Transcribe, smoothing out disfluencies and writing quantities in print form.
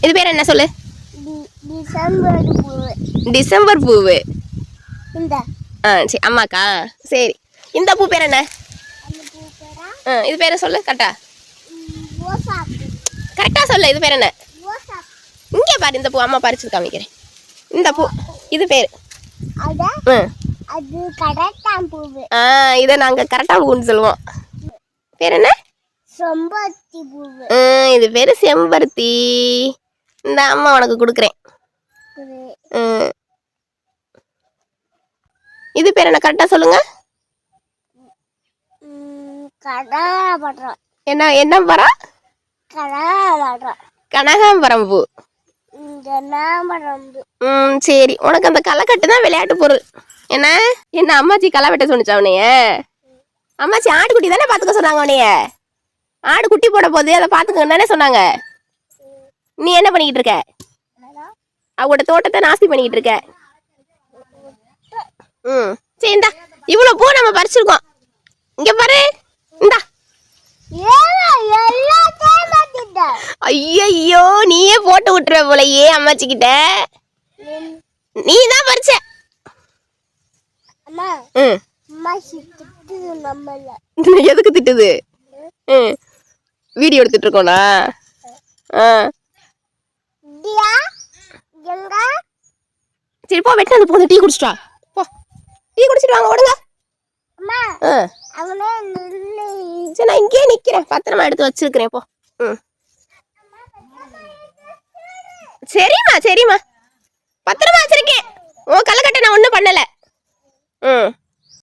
இது பேர் என்ன சொல்லு? டிசம்பர் பூவு. டிசம்பர் பூவு. இந்த சரி அம்மாக்கா. சரி இந்த பூ பேர் என்ன? இது பேரை சொல்லு கரெக்டா. கரெக்டா சொல்லு. இது பேர் என்ன? இங்கே பாரு இந்த பூ அம்மா பறிச்சு காமிக்கிறேன். இந்த பூ இது பேர் அது கடட்டாம் பூ. இதை நாங்கள் கரெக்டாக பூன்னு சொல்லுவோம். பேர் என்ன? செம்பருத்தி பூ. இது பேர் செம்பருத்தி. இந்த அம்மா உனக்கு கொடுக்குறேன். இது பேர் என்ன கரெக்டாக சொல்லுங்க. என்ன என்ன மரம்? கனகாம்பரம் பூ. சரி உனக்கு அந்த களைக்கட்டு தான் விளையாட்டு பொருள். என்ன என்ன அம்மாச்சி களை வெட்ட சொன்னிச்சா உன்னைய? அம்மாச்சி ஆட்டுக்குட்டி தானே பார்த்துக்க சொன்னாங்க உன்னைய. ஆடு குட்டி போட போகுது அதை பார்த்துக்க தானே சொன்னாங்க. நீ என்ன பண்ணிக்கிட்டு இருக்க? அவங்களோட தோட்டத்தை நாஸ்தி பண்ணிக்கிட்டு இருக்க. சரி இந்தா இவ்வளோ பூ நம்ம பறிச்சிருக்கோம். இங்க பாரு இந்தா. ஐயோ நீயே போட்டு விட்டுற போலயே அம்மாச்சி கிட்ட. நீ தான் பறிச்ச. எதுக்கு திட்டுது? வீடியோ எடுத்துட்டு இருக்கோனா? சரி போ வெட்ட அந்த போதும். டீ குடிச்சிட்டு வா. போ டீ குடிச்சிட்டு வாங்க ஓடுங்க. சரி நான் இங்கேயே நிக்கிறேன். பத்திரமா எடுத்து வச்சிருக்கிறேன். போ. சரிம்மா சரிம்மா பத்திரமா வச்சிருக்கேன். உன் களைக்கட்டை நான் ஒன்றும் பண்ணலை.